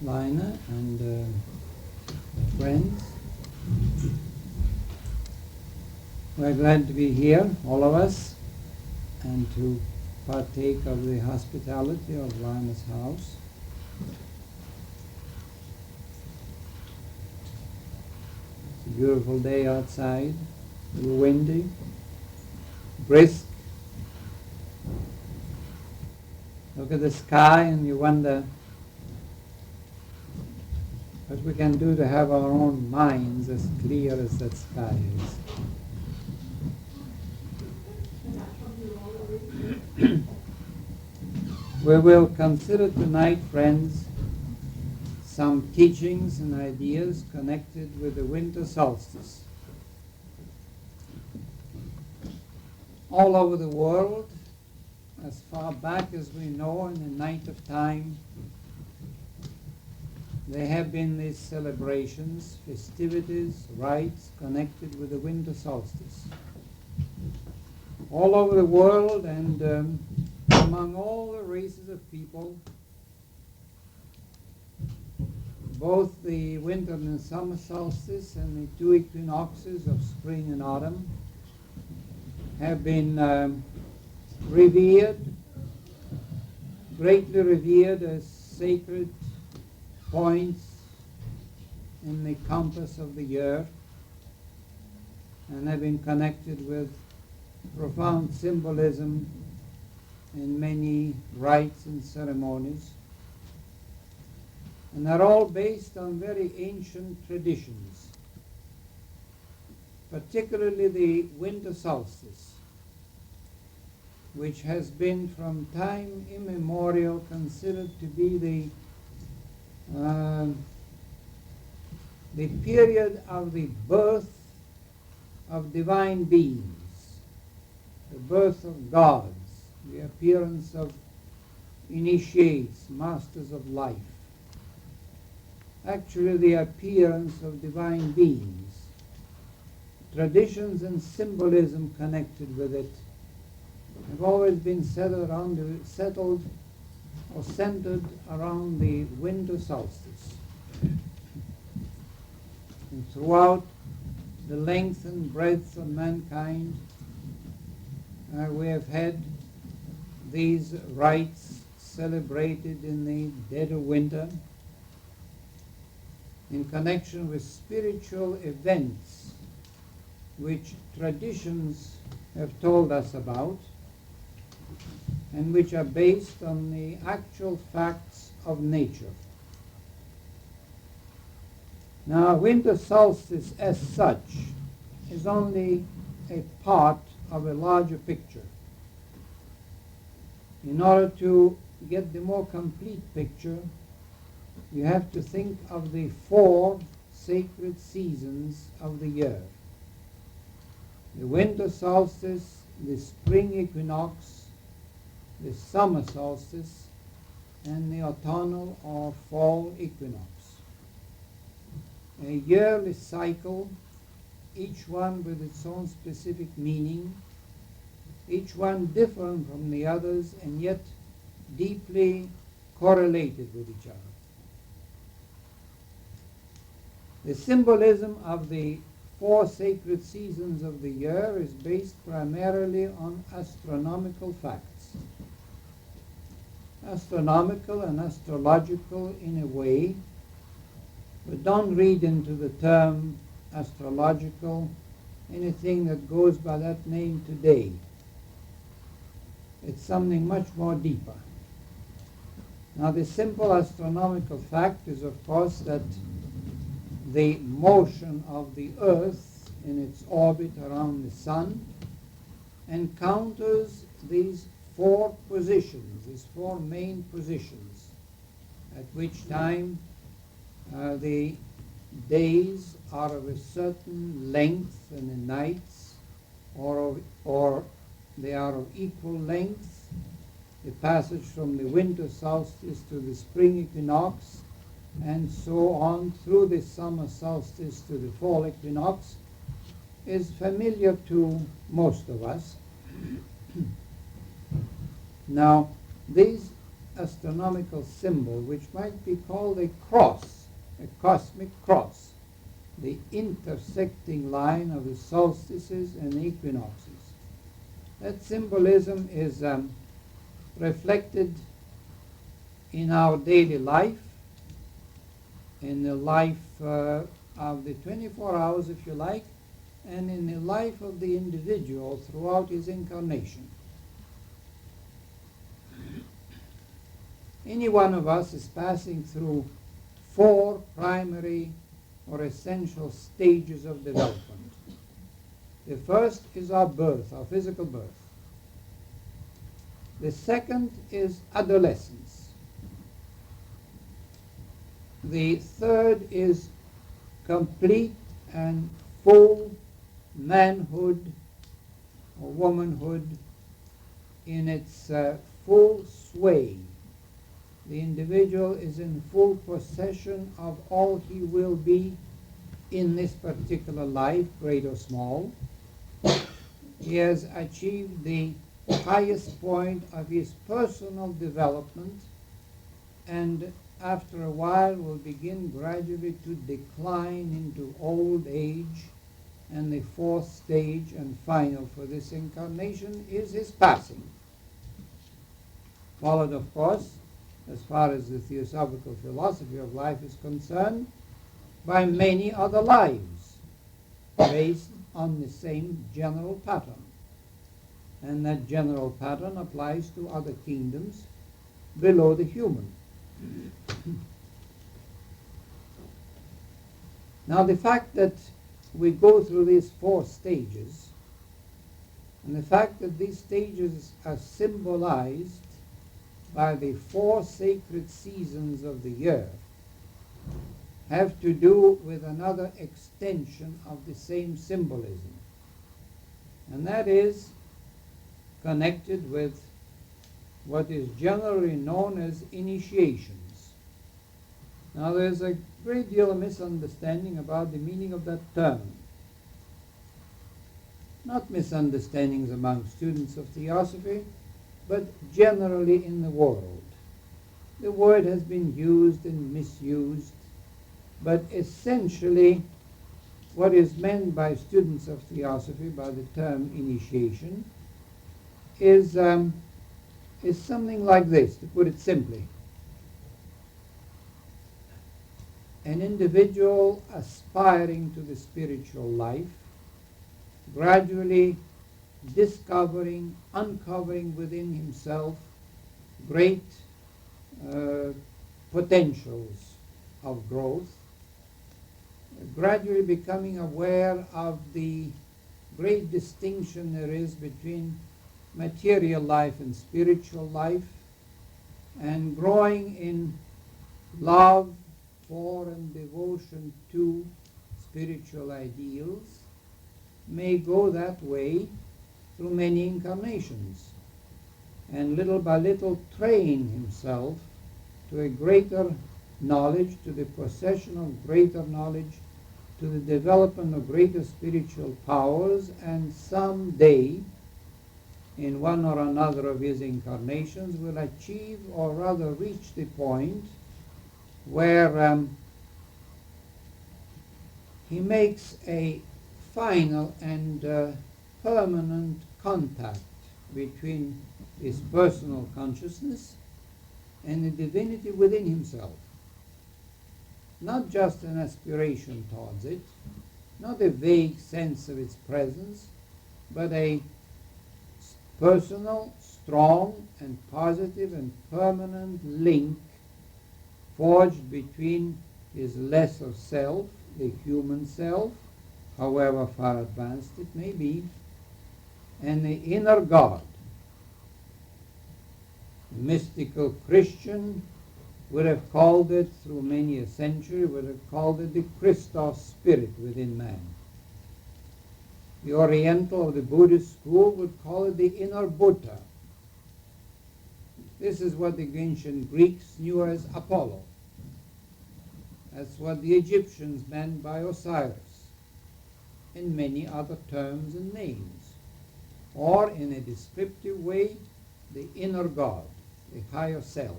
Lina and friends. We're glad to be here, all of us, and to partake of the hospitality of Lina's house. It's a beautiful day outside, a little windy, brisk. Look at the sky and you wonder what we can do to have our own minds as clear as that sky is. We will consider tonight, friends, some teachings and ideas connected with the winter solstice. All over the world, as far back as we know in the night of time, there have been these celebrations, festivities, rites connected with the winter solstice. All over the world and among all the races of people, both the winter and summer solstice and the two equinoxes of spring and autumn have been revered, greatly revered as sacred points in the compass of the year, and have been connected with profound symbolism in many rites and ceremonies, and are all based on very ancient traditions, particularly the winter solstice, which has been from time immemorial considered to be the period of the birth of divine beings, the birth of gods, the appearance of initiates, masters of life, actually the appearance of divine beings. Traditions and symbolism connected with it have always been settled or centered around the winter solstice. And throughout the length and breadth of mankind, we have had these rites celebrated in the dead of winter in connection with spiritual events which traditions have told us about and which are based on the actual facts of nature. Now, winter solstice as such is only a part of a larger picture. In order to get the more complete picture, you have to think of the four sacred seasons of the year: the winter solstice, the spring equinox, the summer solstice, and the autumnal or fall equinox. A yearly cycle, each one with its own specific meaning, each one different from the others and yet deeply correlated with each other. The symbolism of the four sacred seasons of the year is based primarily on astronomical facts. Astronomical and astrological in a way, but don't read into the term astrological anything that goes by that name today. It's something much more deeper. Now, the simple astronomical fact is, of course, that the motion of the Earth in its orbit around the Sun encounters these four positions, these four main positions, at which time the days are of a certain length and the nights or they are of equal length. The passage from the winter solstice to the spring equinox and so on through the summer solstice to the fall equinox is familiar to most of us. Now, these astronomical symbol, which might be called a cross, a cosmic cross, the intersecting line of the solstices and equinoxes. That symbolism is reflected in our daily life, in the life of the 24 hours, if you like, and in the life of the individual throughout his incarnation. Any one of us is passing through 4 primary or essential stages of development. The first is our birth, our physical birth. The second is adolescence. The third is complete and full manhood or womanhood in its full sway. The individual is in full possession of all he will be in this particular life, great or small. He has achieved the highest point of his personal development, and after a while will begin gradually to decline into old age, and the 4th stage and final for this incarnation is his passing. Followed, of course, as far as the theosophical philosophy of life is concerned, by many other lives based on the same general pattern. And that general pattern applies to other kingdoms below the human. Now, the fact that we go through these 4 stages, and the fact that these stages are symbolized by the 4 sacred seasons of the year, have to do with another extension of the same symbolism. And that is connected with what is generally known as initiations. Now, there's a great deal of misunderstanding about the meaning of that term. Not misunderstandings among students of theosophy, but generally in the world. The word has been used and misused, but essentially what is meant by students of theosophy by the term initiation is something like this, to put it simply. An individual aspiring to the spiritual life, gradually discovering, uncovering within himself great potentials of growth, gradually becoming aware of the great distinction there is between material life and spiritual life, and growing in love for and devotion to spiritual ideals, may go that way through many incarnations, and little by little train himself to a greater knowledge, to the possession of greater knowledge, to the development of greater spiritual powers, and someday, in one or another of his incarnations, will achieve, or rather reach, the point where he makes a final and permanent contact between his personal consciousness and the divinity within himself. Not just an aspiration towards it, not a vague sense of its presence, but a personal, strong, and positive and permanent link forged between his lesser self, the human self, however far advanced it may be, and the inner God. The mystical Christian would have called it, through many a century, would have called it the Christos spirit within man. The Oriental or the Buddhist school would call it the inner Buddha. This is what the ancient Greeks knew as Apollo. That's what the Egyptians meant by Osiris, and many other terms and names. Or, in a descriptive way, the inner God, the higher self.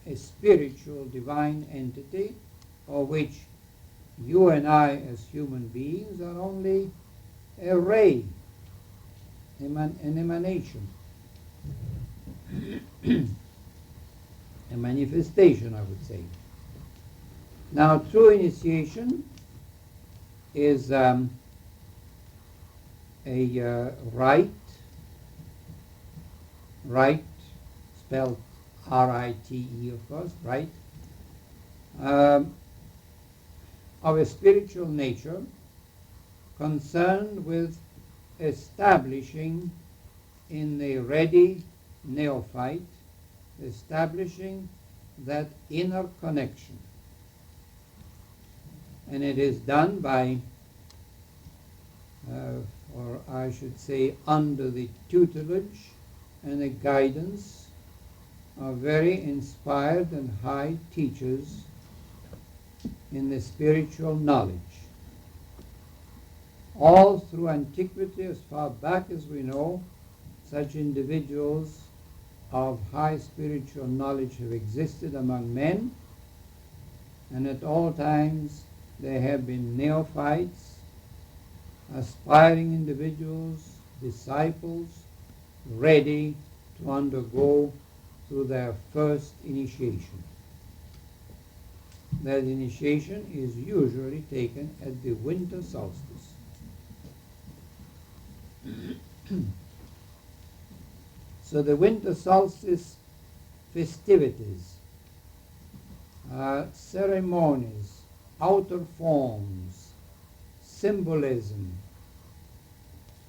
a spiritual divine entity, of which you and I as human beings are only a ray, an emanation, a manifestation, I would say. Now, true initiation is a rite, spelled R-I-T-E, of course, rite, of a spiritual nature concerned with establishing in the ready neophyte, establishing that inner connection. And it is done by, or I should say, under the tutelage and the guidance of very inspired and high teachers in the spiritual knowledge. All through antiquity, as far back as we know, such individuals of high spiritual knowledge have existed among men, and at all times they have been neophytes, aspiring individuals, disciples, ready to undergo through their first initiation. That initiation is usually taken at the winter solstice. So the winter solstice festivities, ceremonies, outer forms, symbolism,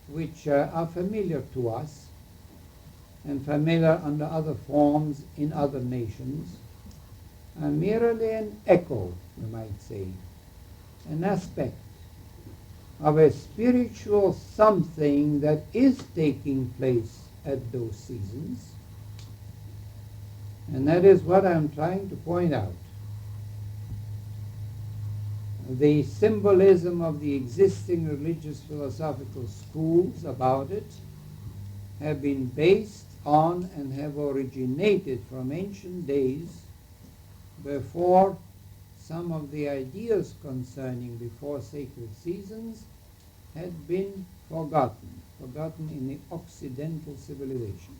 which are familiar to us and familiar under other forms in other nations, are merely an echo, we might say, an aspect of a spiritual something that is taking place at those seasons. And that is what I'm trying to point out. The symbolism of the existing religious philosophical schools about it have been based on and have originated from ancient days, before some of the ideas concerning the four sacred seasons had been forgotten in the Occidental civilization.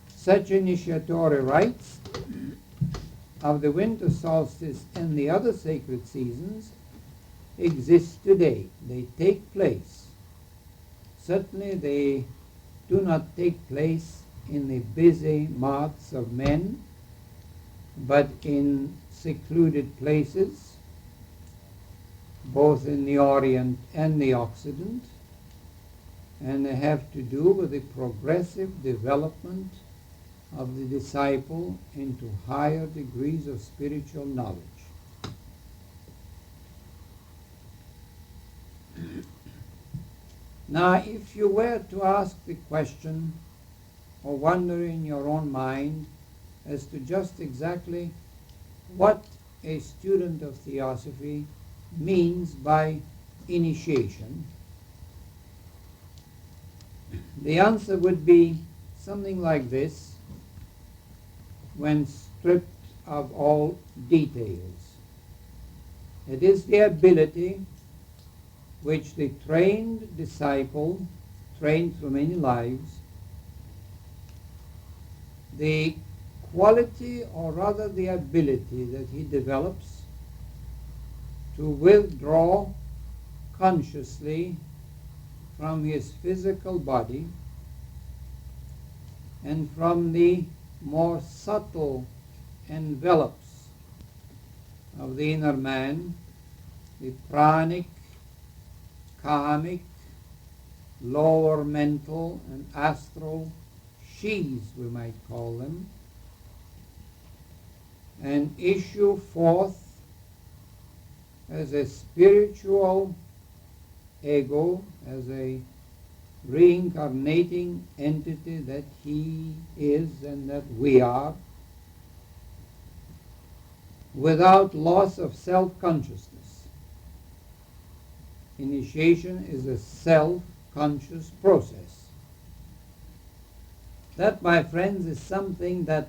Such initiatory rites of the winter solstice and the other sacred seasons exist today. They take place. Certainly they do not take place in the busy marts of men, but in secluded places, both in the Orient and the Occident, and they have to do with the progressive development of the disciple into higher degrees of spiritual knowledge. Now, if you were to ask the question, or wonder in your own mind as to just exactly what a student of theosophy means by initiation, the answer would be something like this, when stripped of all details. It is the ability which the trained disciple, trained through many lives, the quality, or rather the ability that he develops to withdraw consciously from his physical body and from the more subtle envelopes of the inner man, the pranic, kamic, lower mental and astral sheaths, we might call them, and issue forth as a spiritual ego, as a reincarnating entity that he is and that we are, without loss of self-consciousness. Initiation is a self-conscious process. That, my friends, is something that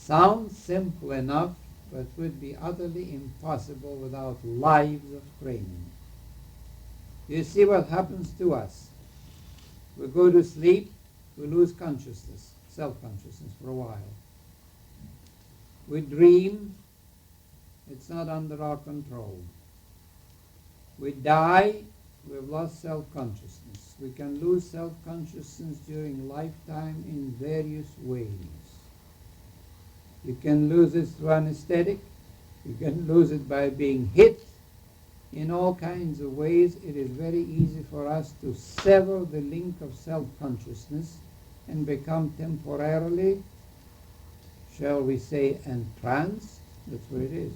sounds simple enough, but would be utterly impossible without lives of training. You see what happens to us. We go to sleep, we lose consciousness, self-consciousness for a while. We dream, it's not under our control. We die, we've lost self-consciousness. We can lose self-consciousness during lifetime in various ways. You can lose it through anesthetic. You can lose it by being hit. In all kinds of ways, it is very easy for us to sever the link of self-consciousness and become temporarily, shall we say, entranced. That's what it is.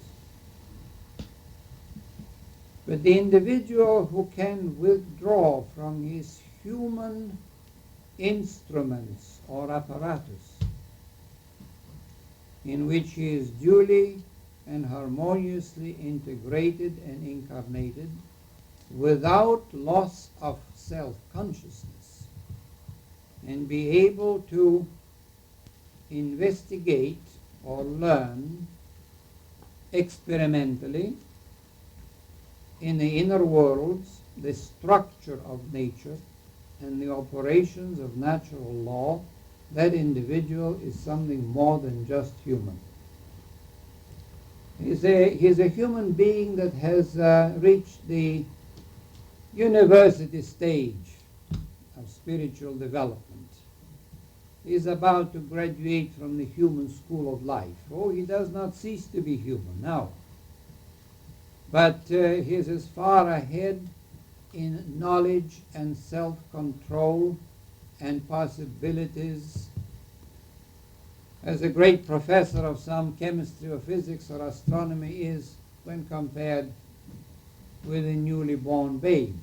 But the individual who can withdraw from his human instruments or apparatus, in which he is duly and harmoniously integrated and incarnated without loss of self-consciousness, and be able to investigate or learn experimentally in the inner worlds the structure of nature and the operations of natural law, that individual is something more than just human. He's a human being that has reached the university stage of spiritual development. He's about to graduate from the human school of life. Oh, he does not cease to be human now. But he's as far ahead in knowledge and self-control and possibilities as a great professor of some chemistry or physics or astronomy is when compared with a newly born babe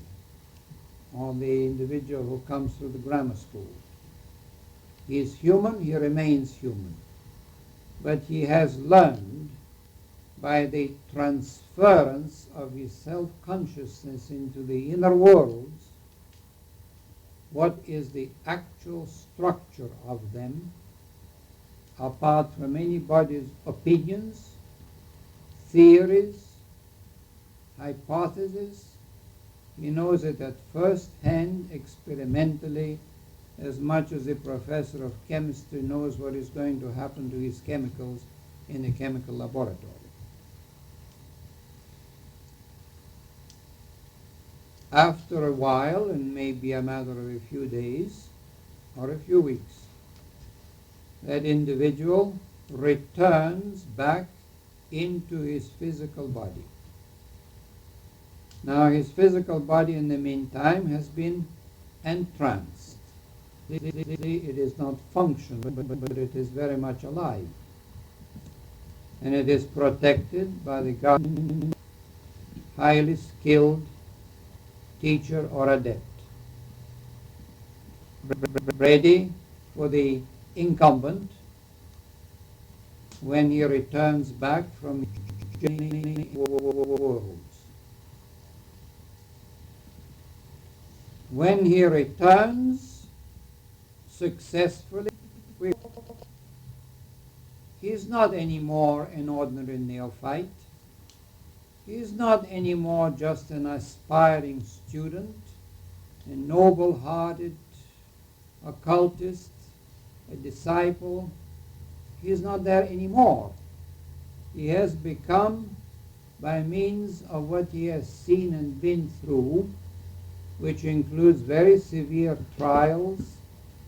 or the individual who comes through the grammar school. He is human, he remains human, but he has learned by the transference of his self-consciousness into the inner worlds what is the actual structure of them, apart from anybody's opinions, theories, hypotheses. He knows it at first hand, experimentally, as much as a professor of chemistry knows what is going to happen to his chemicals in a chemical laboratory. After a while, and maybe a matter of a few days or a few weeks, that individual returns back into his physical body. Now his physical body in the meantime has been entranced. It is not functional, but it is very much alive. And it is protected by the guardian, highly skilled teacher or adept, ready for the incumbent when he returns back from worlds. When he returns successfully, he is not anymore an ordinary neophyte. He is not anymore just an aspiring student, a noble-hearted occultist, a disciple. He is not there anymore. He has become, by means of what he has seen and been through, which includes very severe trials,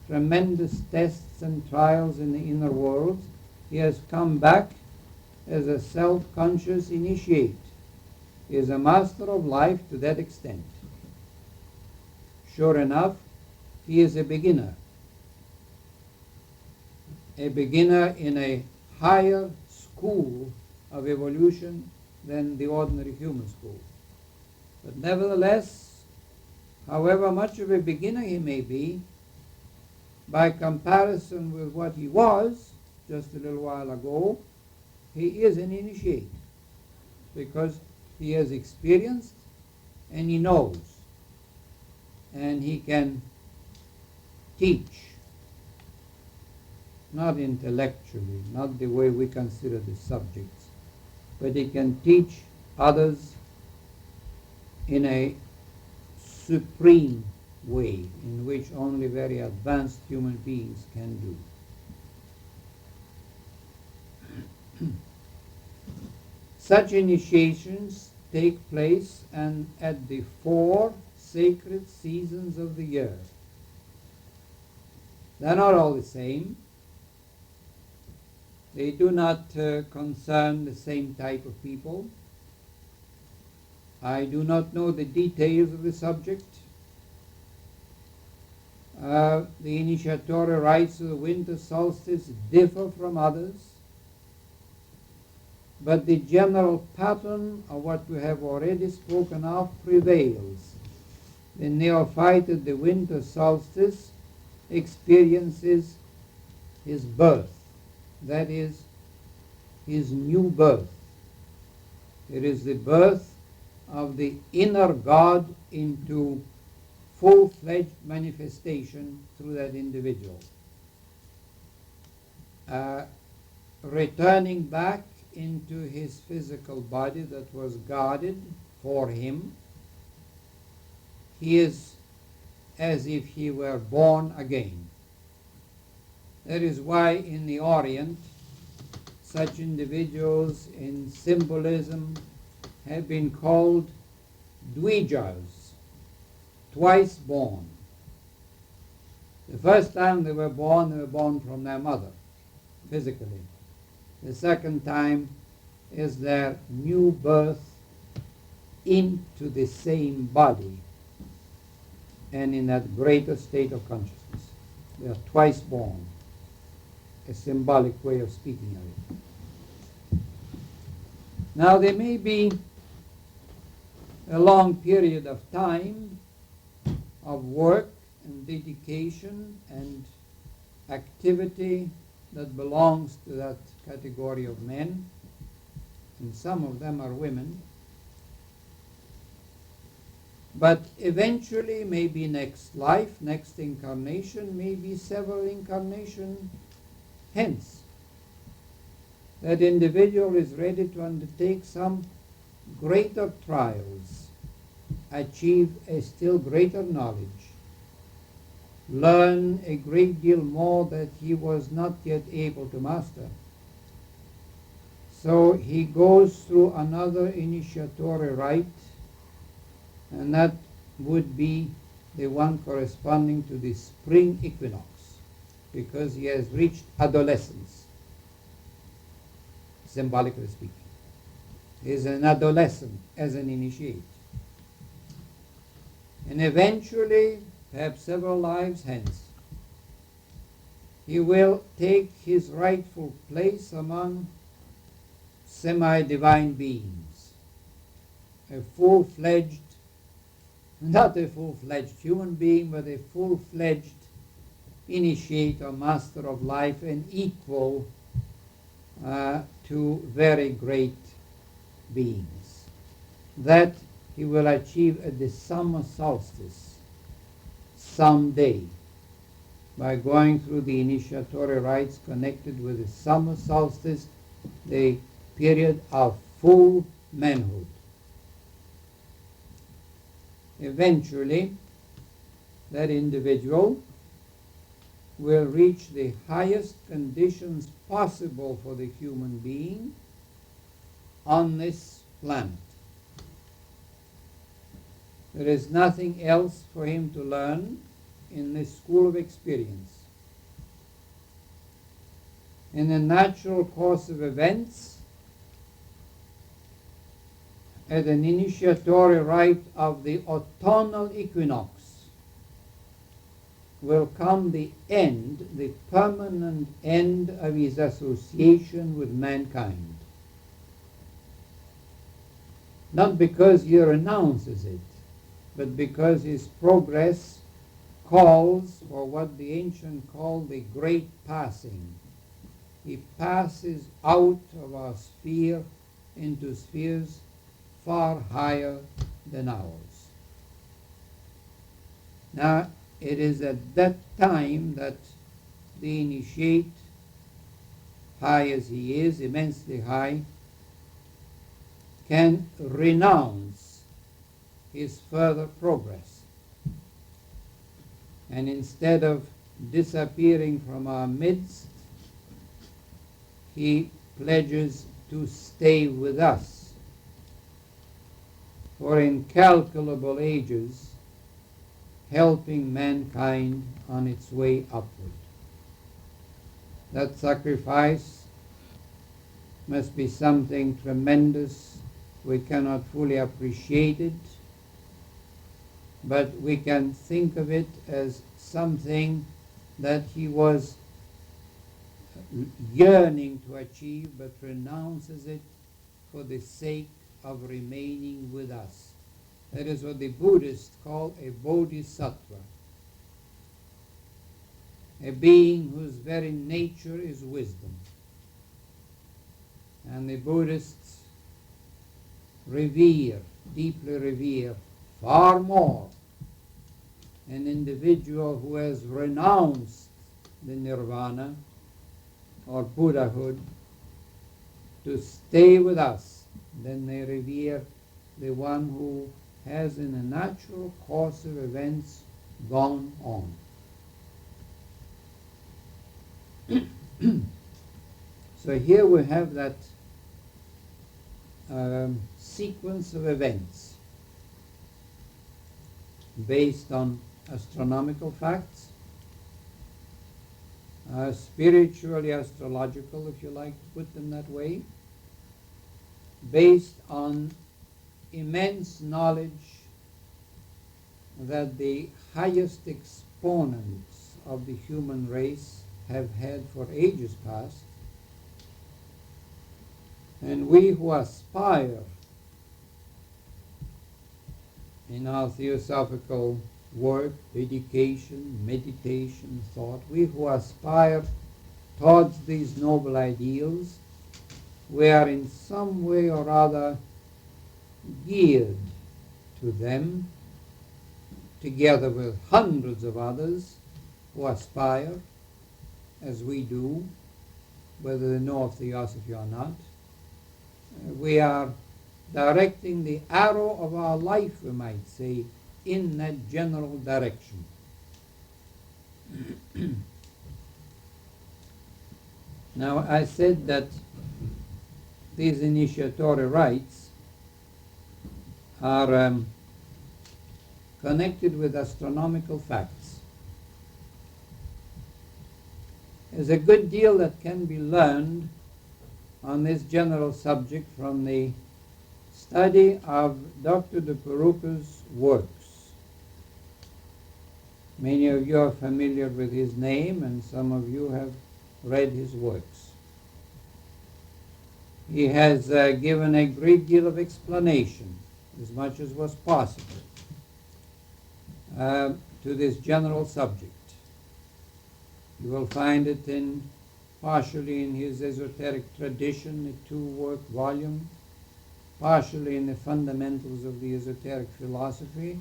tremendous tests and trials in the inner worlds, he has come back as a self-conscious initiate. He is a master of life to that extent. Sure enough, he is a beginner in a higher school of evolution than the ordinary human school. But nevertheless, however much of a beginner he may be, by comparison with what he was just a little while ago, he is an initiate, because he has experienced and he knows, and he can teach not intellectually, not the way we consider the subjects, but he can teach others in a supreme way in which only very advanced human beings can do. Such initiations take place and at the 4 sacred seasons of the year. They're not all the same. They do not concern the same type of people. I do not know the details of the subject. The initiatory rites of the winter solstice differ from others, but the general pattern of what we have already spoken of prevails. The neophyte at the winter solstice experiences his birth, that is, his new birth. It is the birth of the inner God into full-fledged manifestation through that individual. Returning back into his physical body that was guarded for him, he is as if he were born again. That is why in the Orient, such individuals in symbolism have been called Dvijas, twice born. The first time they were born from their mother, physically. The second time is their new birth into the same body and in that greater state of consciousness. They are twice born, a symbolic way of speaking of it. Now there may be a long period of time of work and dedication and activity that belongs to that category of men, and some of them are women. But eventually, maybe next life, next incarnation, maybe several incarnations hence, that individual is ready to undertake some greater trials, achieve a still greater knowledge, learn a great deal more that he was not yet able to master. So he goes through another initiatory rite, and that would be the one corresponding to the spring equinox, because he has reached adolescence, symbolically speaking. He is an adolescent as an initiate. And eventually, perhaps several lives hence, he will take his rightful place among semi-divine beings, a full-fledged, not a full-fledged human being, but a full-fledged initiate or master of life and equal to very great beings. That he will achieve at the summer solstice someday by going through the initiatory rites connected with the summer solstice, the period of full manhood. Eventually, that individual will reach the highest conditions possible for the human being on this planet. There is nothing else for him to learn in this school of experience. In the natural course of events, at an initiatory rite of the autumnal equinox, will come the end, the permanent end of his association with mankind. Not because he renounces it, but because his progress calls for what the ancient called the great passing. He passes out of our sphere into spheres far higher than ours. Now, it is at that time that the initiate high as he is, immensely high, can renounce his further progress. And instead of disappearing from our midst, he pledges to stay with us for incalculable ages, helping mankind on its way upward. That sacrifice must be something tremendous. We cannot fully appreciate it, but we can think of it as something that he was yearning to achieve, but renounces it for the sake of remaining with us. That is what the Buddhists call a bodhisattva, a being whose very nature is wisdom. And the Buddhists revere, deeply revere, far more an individual who has renounced the nirvana or Buddhahood to stay with us than they revere the one who has in a natural course of events gone on. So here we have that sequence of events based on astronomical facts, spiritually astrological, if you like to put them that way, based on immense knowledge that the highest exponents of the human race have had for ages past, and we who aspire in our theosophical work, dedication, meditation, thought, we who aspire towards these noble ideals, we are in some way or other geared to them, together with hundreds of others who aspire, as we do, whether they know of theosophy or not. We are directing the arrow of our life, we might say, in that general direction. Now, I said that these initiatory rites are connected with astronomical facts. There's a good deal that can be learned on this general subject from the study of Dr. de Peruca's works. Many of you are familiar with his name, and some of you have read his works. He has given a great deal of explanation, as much as was possible, to this general subject. You will find it partially in his esoteric tradition, a 2-work volume, partially in the fundamentals of the esoteric philosophy,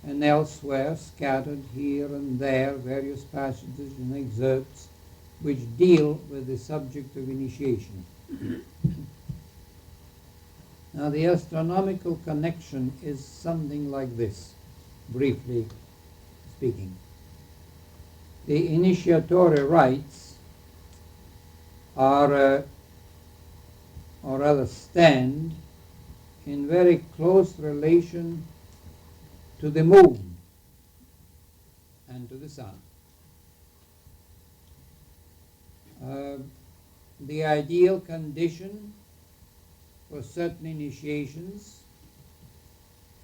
and elsewhere, scattered here and there, various passages and excerpts which deal with the subject of initiation. Now, the astronomical connection is something like this, briefly speaking. The initiatory rites are, or rather stand, in very close relation to the moon and to the sun. The ideal condition for certain initiations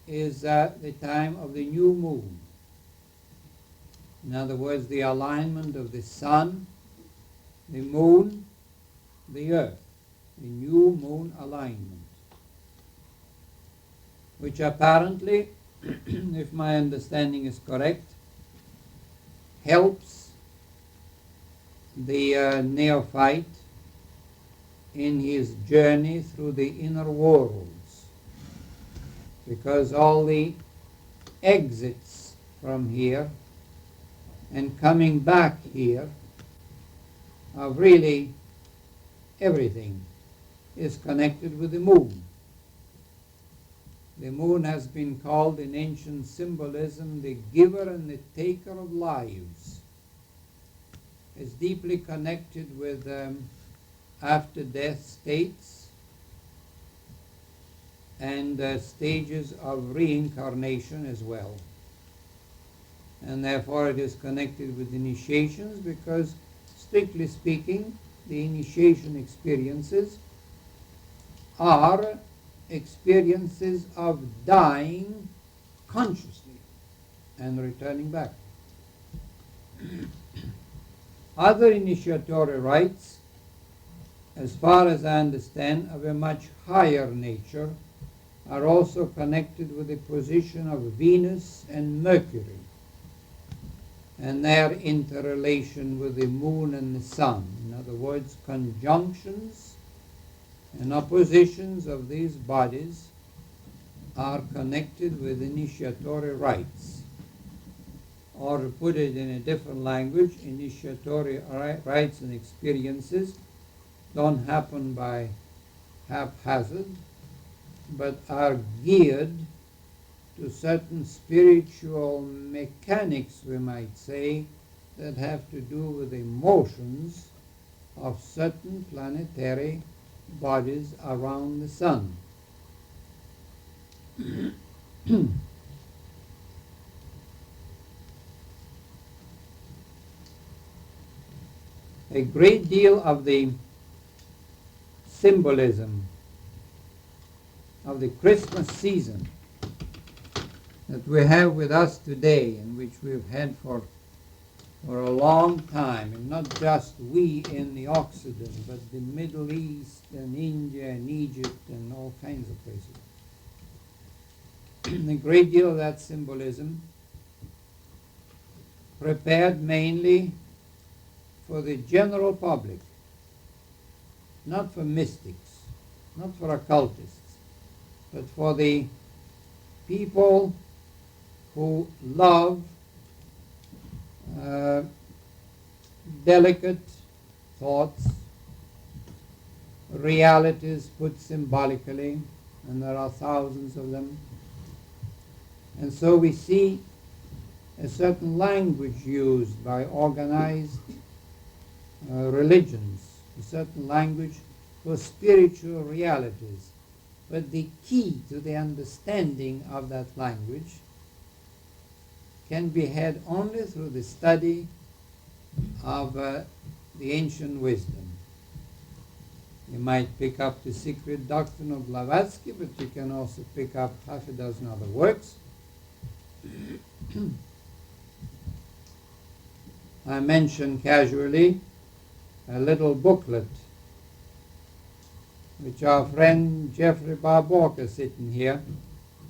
is the time of the new moon. In other words, the alignment of the sun, the moon, the earth, the new moon alignment, which apparently, if my understanding is correct, helps the neophyte in his journey through the inner worlds, because all the exits from here and coming back here are really everything is connected with the moon. The moon has been called in ancient symbolism the giver and the taker of lives. It's deeply connected with after-death states and stages of reincarnation as well. And therefore it is connected with initiations because, strictly speaking, the initiation experiences are experiences of dying consciously and returning back. Other initiatory rites, as far as I understand, of a much higher nature, are also connected with the position of Venus and Mercury and their interrelation with the moon and the sun. In other words, conjunctions and oppositions of these bodies are connected with initiatory rites. Or to put it in a different language, initiatory rites and experiences don't happen by haphazard, but are geared to certain spiritual mechanics, we might say, that have to do with the motions of certain planetary bodies around the sun. A great deal of the symbolism of the Christmas season that we have with us today, and which we've had for a long time, and not just we in the Occident, but the Middle East and India and Egypt and all kinds of places. A great deal of that symbolism prepared mainly for the general public, not for mystics, not for occultists, but for the people who love delicate thoughts, realities put symbolically, and there are thousands of them. And so we see a certain language used by organized religions, a certain language for spiritual realities. But the key to the understanding of that language can be had only through the study of the ancient wisdom. You might pick up the Secret Doctrine of Blavatsky, but you can also pick up half a dozen other works. I mentioned casually a little booklet which our friend Jeffrey Barboka, sitting here,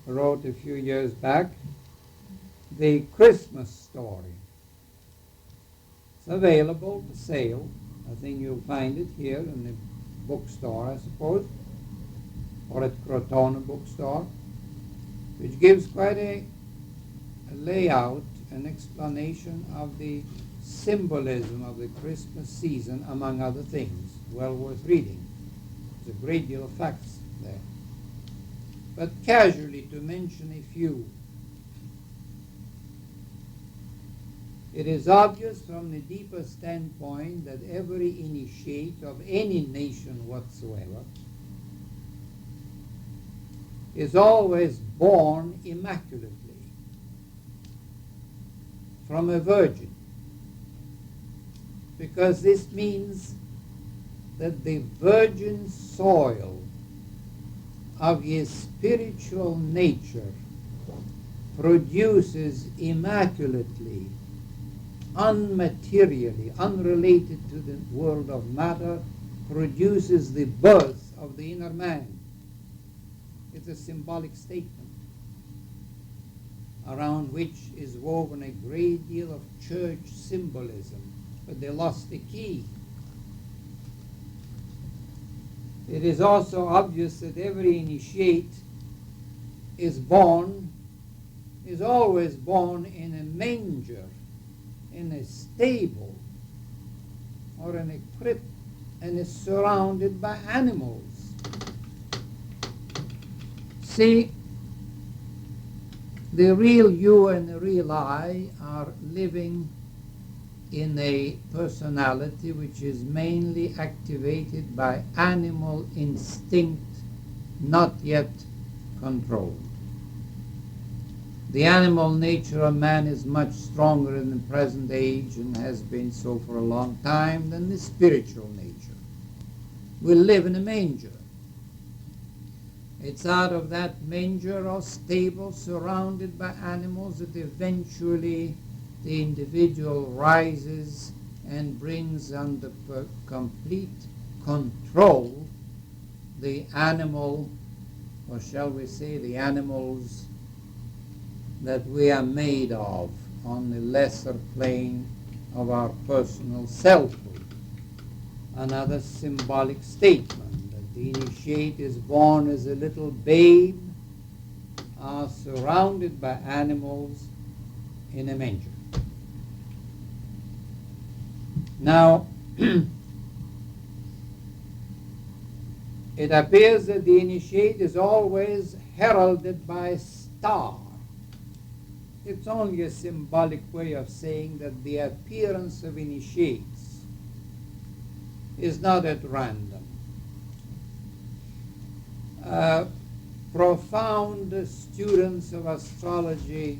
wrote a few years back, The Christmas Story. It's available for sale. I think you'll find it here in the bookstore, I suppose, or at Crotona bookstore, which gives quite a layout, an explanation of the symbolism of the Christmas season, among other things. Well worth reading. There's a great deal of facts there. But casually, to mention a few, it is obvious from the deeper standpoint that every initiate of any nation whatsoever is always born immaculately from a virgin, because this means that the virgin soil of his spiritual nature produces immaculately, unmaterially, unrelated to the world of matter, produces the birth of the inner man. It's a symbolic statement around which is woven a great deal of church symbolism, but they lost the key. It is also obvious that every initiate is always born in a manger, in a stable, or in a crypt and is surrounded by animals. See, the real you and the real I are living in a personality which is mainly activated by animal instinct, not yet controlled. The animal nature of man is much stronger in the present age and has been so for a long time than the spiritual nature. We live in a manger. It's out of that manger or stable surrounded by animals that eventually the individual rises and brings under complete control the animal, or shall we say the animals that we are made of on the lesser plane of our personal selfhood. Another symbolic statement that the initiate is born as a little babe, are surrounded by animals in a manger. Now, it appears that the initiate is always heralded by a star. It's only a symbolic way of saying that the appearance of initiates is not at random. Profound students of astrology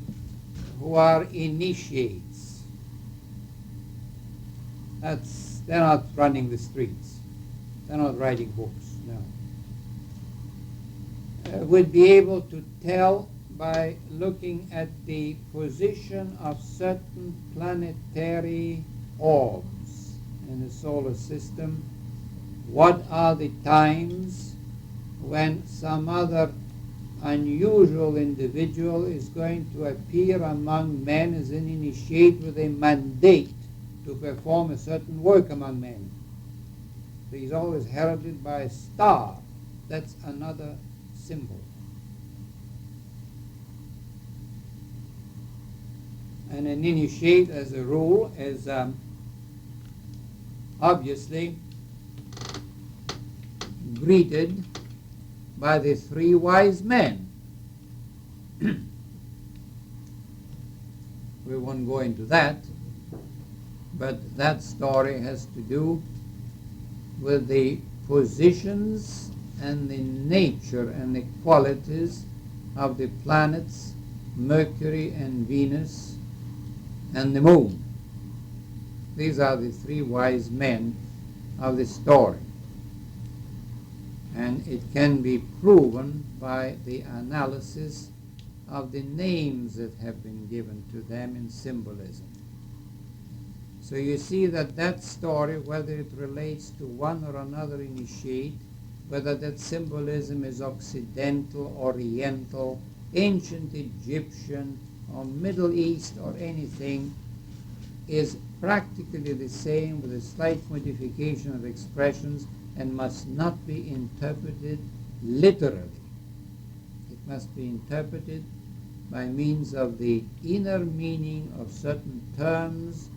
who are initiates, they're not running the streets, they're not writing books, no. Would be able to tell by looking at the position of certain planetary orbs in the solar system, what are the times when some other unusual individual is going to appear among men as an initiate with a mandate to perform a certain work among men. So he's always heralded by a star. That's another symbol. And an initiate, as a rule, is obviously greeted by the three wise men. We won't go into that, but that story has to do with the positions and the nature and the qualities of the planets Mercury and Venus and the moon. These are the three wise men of the story. And it can be proven by the analysis of the names that have been given to them in symbolism. So you see that that story, whether it relates to one or another initiate, whether that symbolism is Occidental, Oriental, ancient Egyptian, or Middle East, or anything, is practically the same with a slight modification of expressions and must not be interpreted literally. It must be interpreted by means of the inner meaning of certain terms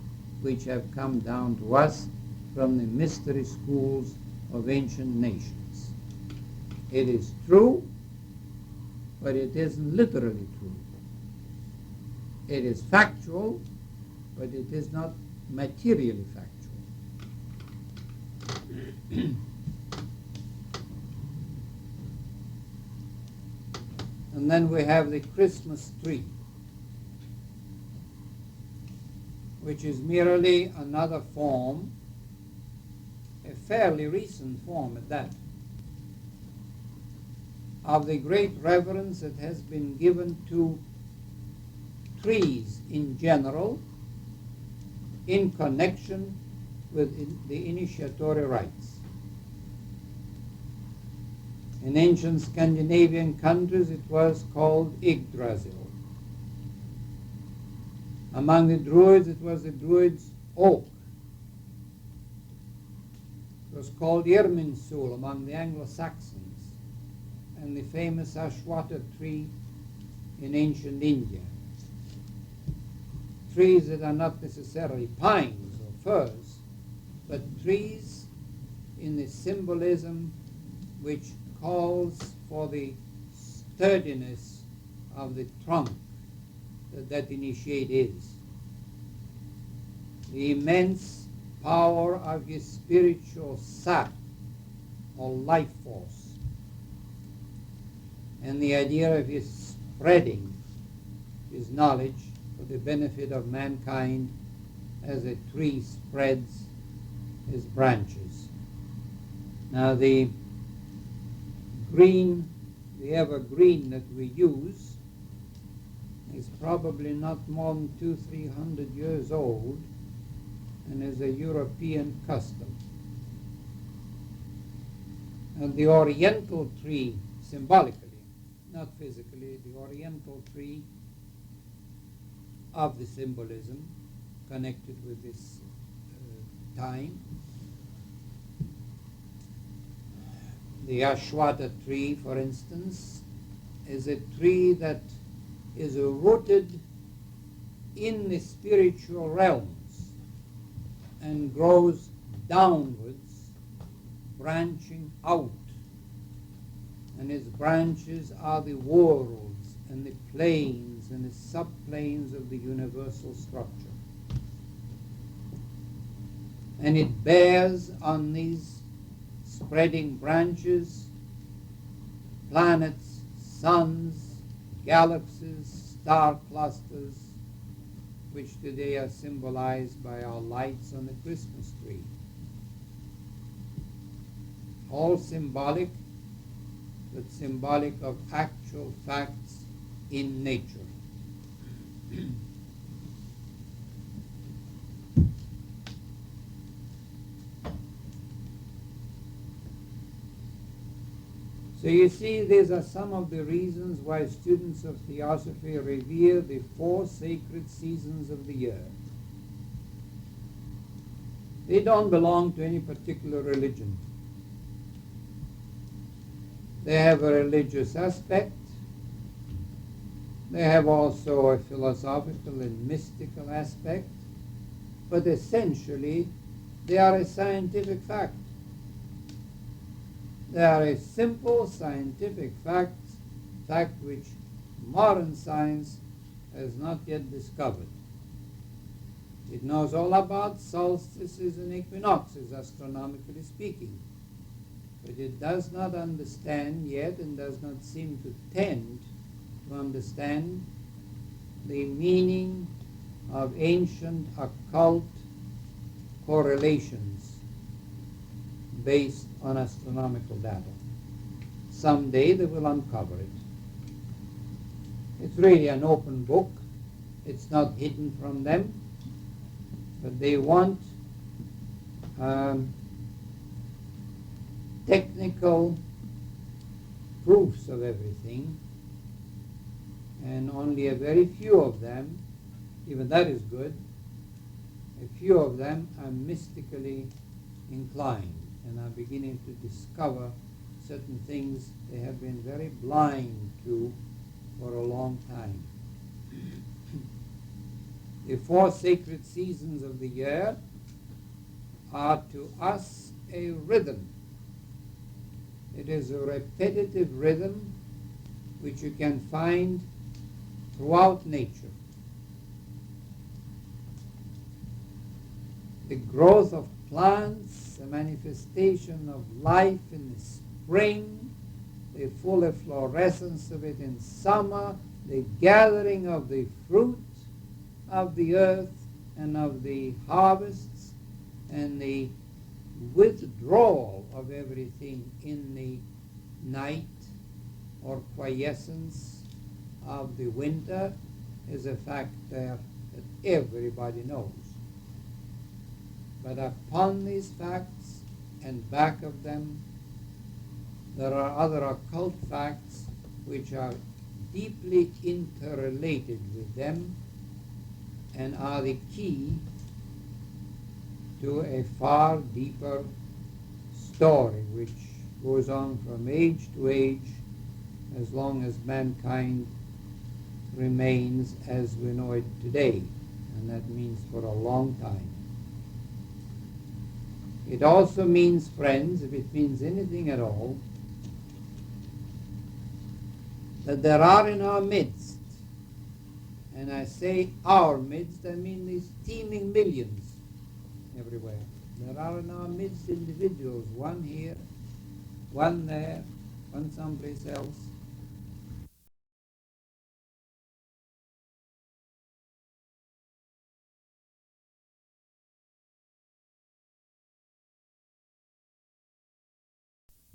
which have come down to us from the mystery schools of ancient nations. It is true, but it isn't literally true. It is factual, but it is not materially factual. And then we have the Christmas tree, which is merely another form, a fairly recent form at that, of the great reverence that has been given to trees in general in connection with the initiatory rites. In ancient Scandinavian countries it was called Yggdrasil. Among the Druids it was the Druid's oak. It was called Irminsul among the Anglo-Saxons, and the famous Ashwata tree in ancient India. Trees that are not necessarily pines or firs, but trees in the symbolism which calls for the sturdiness of the trunk that initiate is. The immense power of his spiritual sap or life force, and the idea of his spreading his knowledge for the benefit of mankind as a tree spreads his branches. Now the evergreen that we use is probably not more than 200-300 years old and is a European custom. And the oriental tree, symbolically, not physically, the oriental tree of the symbolism connected with this time. The Ashwata tree, for instance, is a tree that is rooted in the spiritual realms and grows downwards, branching out. And its branches are the worlds and the planes and the subplanes of the universal structure. And it bears on these spreading branches planets, suns, galaxies, star clusters, which today are symbolized by our lights on the Christmas tree. All symbolic, but symbolic of actual facts in nature. So you see, these are some of the reasons why students of theosophy revere the 4 sacred seasons of the year. They don't belong to any particular religion. They have a religious aspect. They have also a philosophical and mystical aspect. But essentially, they are a scientific fact. They are a simple scientific fact which modern science has not yet discovered. It knows all about solstices and equinoxes, astronomically speaking, but it does not understand yet and does not seem to tend to understand the meaning of ancient occult correlations based on astronomical data. Someday they will uncover it. It's really an open book. It's not hidden from them, but they want technical proofs of everything, and only a very few of them, even that is good, a few of them are mystically inclined and are beginning to discover certain things they have been very blind to for a long time. The 4 sacred seasons of the year are to us a rhythm. It is a repetitive rhythm which you can find throughout nature. The growth of plants, the manifestation of life in the spring, the full efflorescence of it in summer, the gathering of the fruit of the earth and of the harvests, and the withdrawal of everything in the night or quiescence of the winter is a fact there that everybody knows. But upon these facts and back of them, there are other occult facts which are deeply interrelated with them and are the key to a far deeper story which goes on from age to age as long as mankind remains as we know it today, and that means for a long time. It also means, friends, if it means anything at all, that there are in our midst, and I say our midst, I mean these teeming millions everywhere. There are in our midst individuals, one here, one there, one someplace else,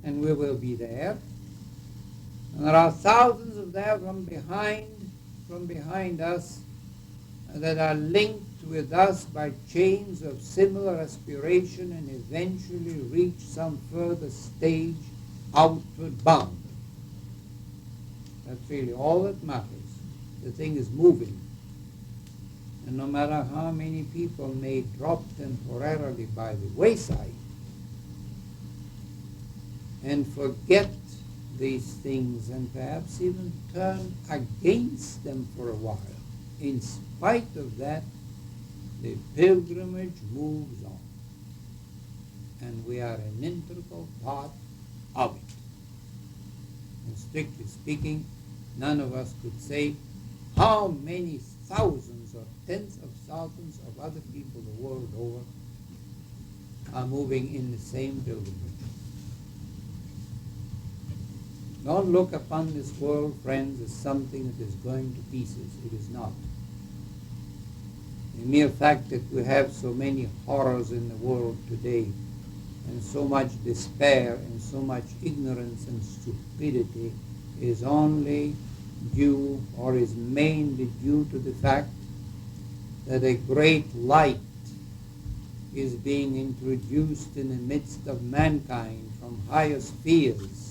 and we will be there. And there are thousands of them from behind us that are linked with us by chains of similar aspiration and eventually reach some further stage outward bound. That's really all that matters. The thing is moving. And no matter how many people may drop temporarily by the wayside and forget these things and perhaps even turn against them for a while, in spite of that, the pilgrimage moves on. And we are an integral part of it. And strictly speaking, none of us could say how many thousands or tens of thousands of other people the world over are moving in the same pilgrimage. Don't look upon this world, friends, as something that is going to pieces. It is not. The mere fact that we have so many horrors in the world today, and so much despair, and so much ignorance and stupidity, is only due, or is mainly due, to the fact that a great light is being introduced in the midst of mankind from higher spheres.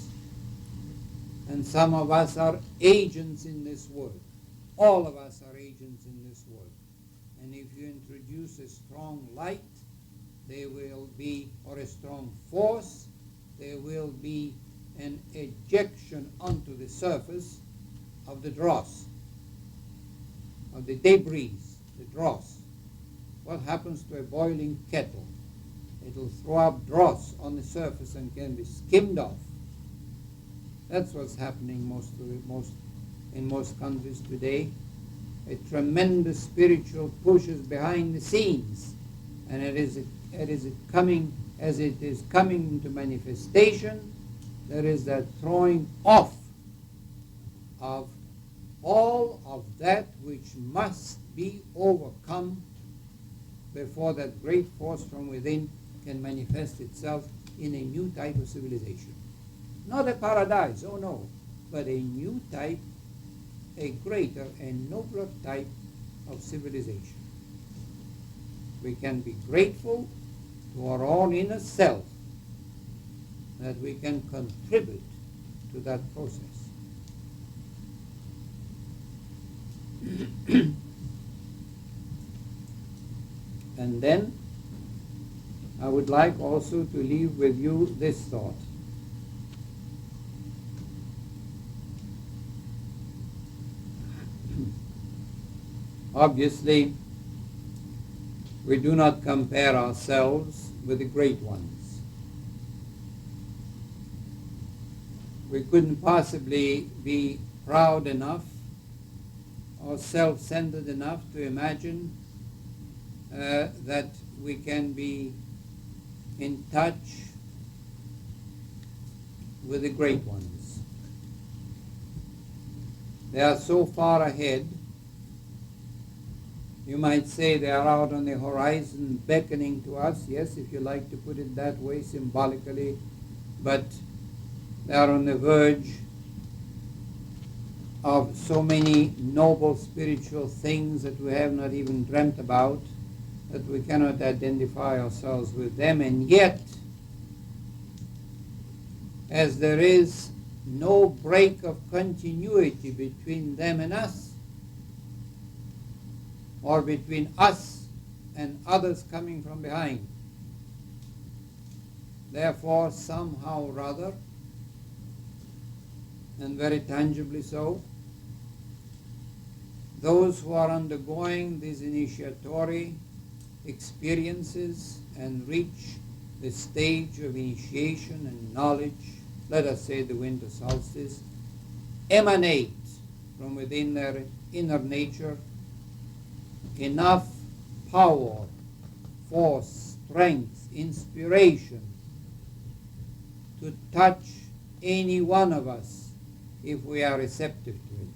And some of us are agents in this world. All of us are agents in this world. And if you introduce a strong light, there will be, or a strong force, there will be an ejection onto the surface of the dross, of the debris, the dross. What happens to a boiling kettle? It will throw up dross on the surface and can be skimmed off. That's what's happening in most countries today. A tremendous spiritual push is behind the scenes, and as it is coming into manifestation, there is that throwing off of all of that which must be overcome before that great force from within can manifest itself in a new type of civilization. Not a paradise, oh no, but a new type, a greater and nobler type of civilization. We can be grateful to our own inner self that we can contribute to that process. And then I would like also to leave with you this thought. Obviously, we do not compare ourselves with the great ones. We couldn't possibly be proud enough or self-centered enough to imagine that we can be in touch with the great ones. They are so far ahead. You might say they are out on the horizon beckoning to us, yes, if you like to put it that way symbolically, but they are on the verge of so many noble spiritual things that we have not even dreamt about, that we cannot identify ourselves with them. And yet, as there is no break of continuity between them and us, or between us and others coming from behind. Therefore, somehow or other, and very tangibly so, those who are undergoing these initiatory experiences and reach the stage of initiation and knowledge, let us say the winter solstice, emanate from within their inner nature enough power, force, strength, inspiration to touch any one of us if we are receptive to it.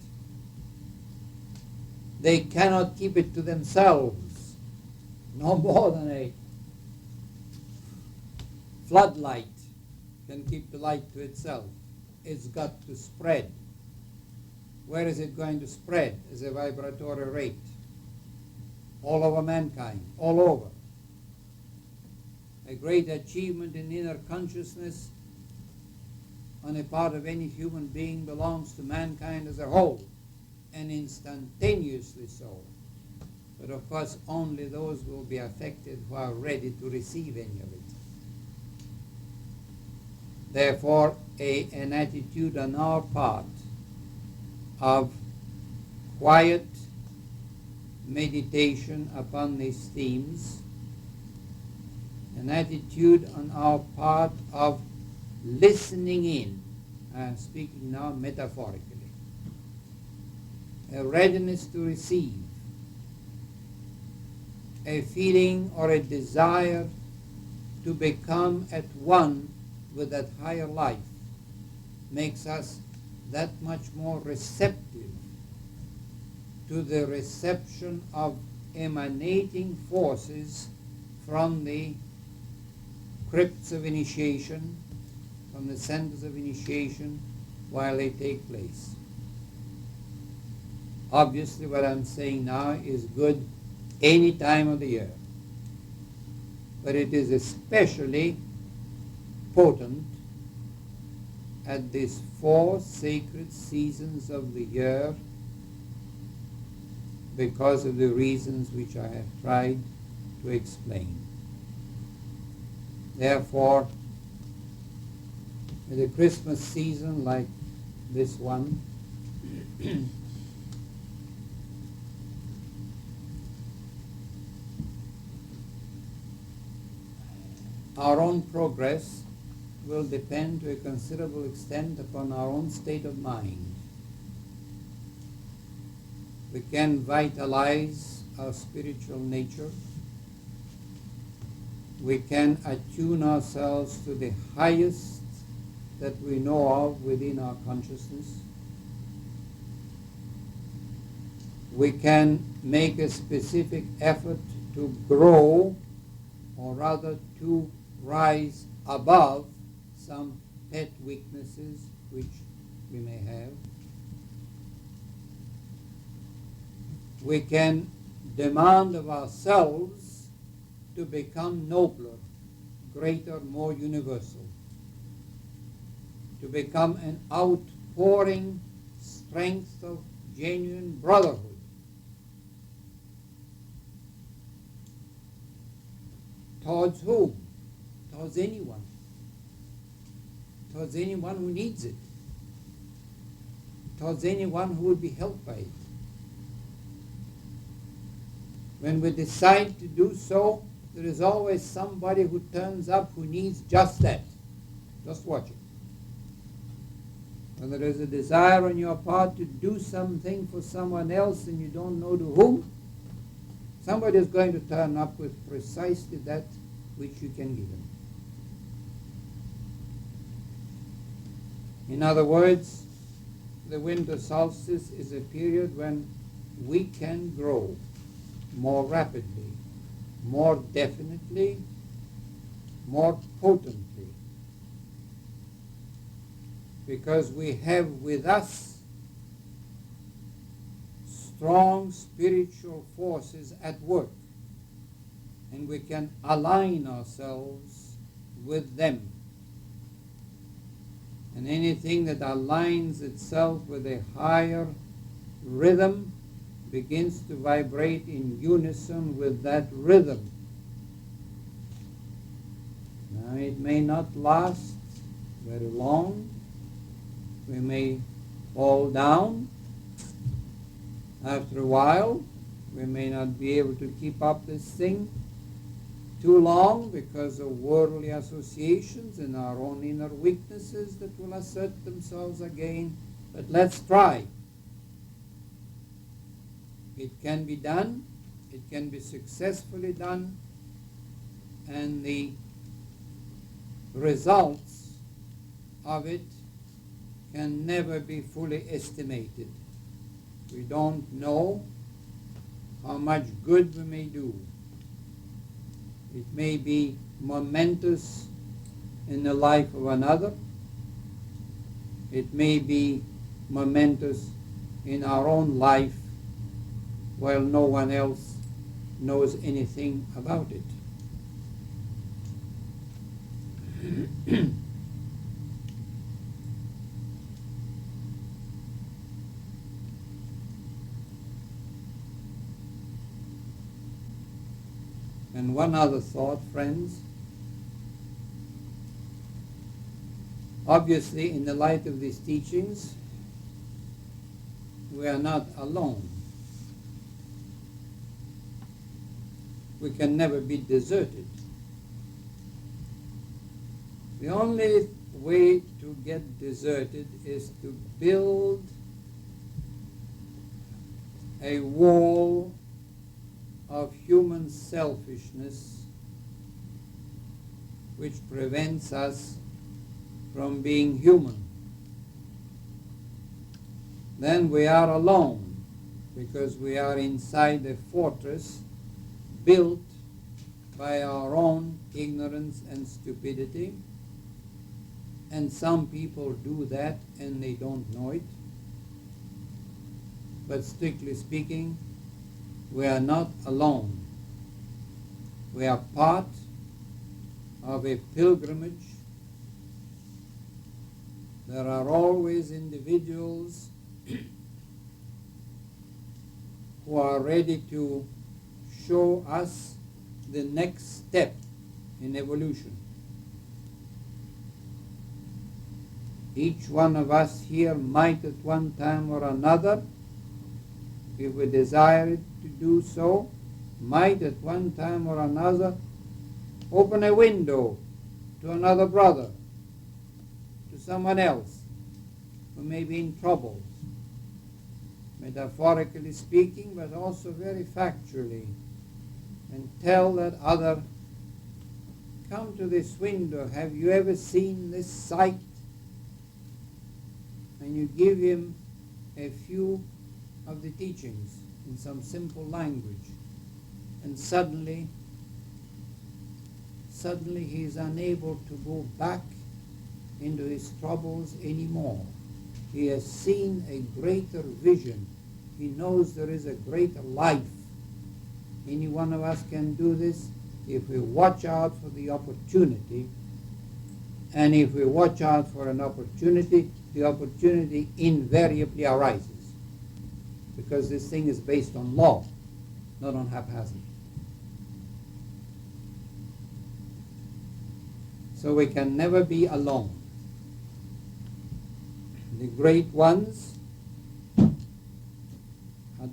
They cannot keep it to themselves, no more than a floodlight can keep the light to itself. It's got to spread. Where is it going to spread as a vibratory rate? All over mankind, all over. A great achievement in inner consciousness on a part of any human being belongs to mankind as a whole, and instantaneously so. But of course, only those will be affected who are ready to receive any of it. Therefore, an attitude on our part of quiet meditation upon these themes, an attitude on our part of listening in, I'm speaking now metaphorically, a readiness to receive, a feeling or a desire to become at one with that higher life makes us that much more receptive to the reception of emanating forces from the crypts of initiation, from the centers of initiation while they take place. Obviously what I'm saying now is good any time of the year, but it is especially potent at these 4 sacred seasons of the year because of the reasons which I have tried to explain. Therefore, with a Christmas season like this one, our own progress will depend to a considerable extent upon our own state of mind. We can vitalize our spiritual nature. We can attune ourselves to the highest that we know of within our consciousness. We can make a specific effort to grow, or rather to rise above some pet weaknesses which we may have. We can demand of ourselves to become nobler, greater, more universal, to become an outpouring strength of genuine brotherhood. Towards whom? Towards anyone. Towards anyone who needs it. Towards anyone who would be helped by it. When we decide to do so, there is always somebody who turns up who needs just that. Just watch it. When there is a desire on your part to do something for someone else and you don't know to whom, somebody is going to turn up with precisely that which you can give him. In other words, the winter solstice is a period when we can grow more rapidly, more definitely, more potently, because we have with us strong spiritual forces at work, and we can align ourselves with them. And anything that aligns itself with a higher rhythm begins to vibrate in unison with that rhythm. Now, it may not last very long. We may fall down. After a while, we may not be able to keep up this thing. too long because of worldly associations and our own inner weaknesses that will assert themselves again. But let's try. It can be done. It can be successfully done. And the results of it can never be fully estimated. We don't know how much good we may do. It may be momentous in the life of another. It may be momentous in our own life while no one else knows anything about it. And one other thought, friends. Obviously, in the light of these teachings, we are not alone. We can never be deserted. The only way to get deserted is to build a wall of human selfishness which prevents us from being human. Then we are alone because we are inside a fortress built by our own ignorance and stupidity. And some people do that and they don't know it. But strictly speaking, we are not alone. We are part of a pilgrimage. There are always individuals who are ready to show us the next step in evolution. Each one of us here might at one time or another, if we desire it to do so, might at one time or another open a window to another brother, to someone else who may be in trouble, metaphorically speaking, but also very factually, and tell that other, come to this window, have you ever seen this sight? And you give him a few of the teachings in some simple language, and suddenly he is unable to go back into his troubles anymore. He has seen a greater vision. He knows there is a greater life. Any one of us can do this if we watch out for the opportunity. And if we watch out for an opportunity, the opportunity invariably arises. Because this thing is based on law, not on haphazard. So we can never be alone. The great ones are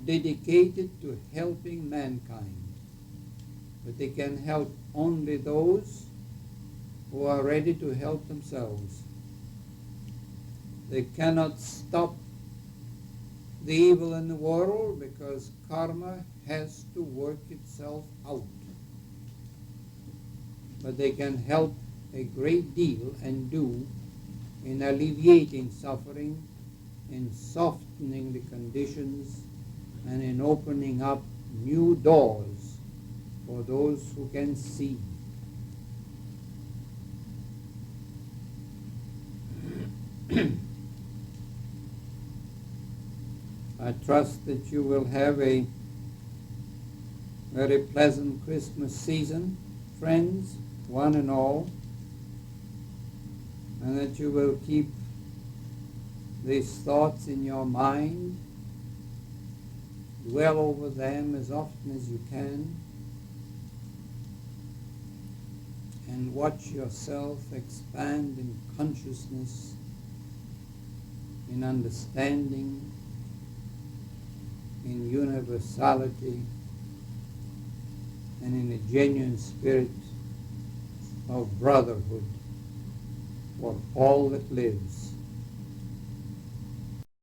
dedicated to helping mankind, but they can help only those who are ready to help themselves. They cannot stop the evil in the world because karma has to work itself out. But they can help a great deal and do in alleviating suffering, in softening the conditions, and in opening up new doors for those who can see. I trust that you will have a very pleasant Christmas season, friends, one and all, and that you will keep these thoughts in your mind, dwell over them as often as you can, and watch yourself expand in consciousness, in understanding, in universality, and in a genuine spirit of brotherhood for all that lives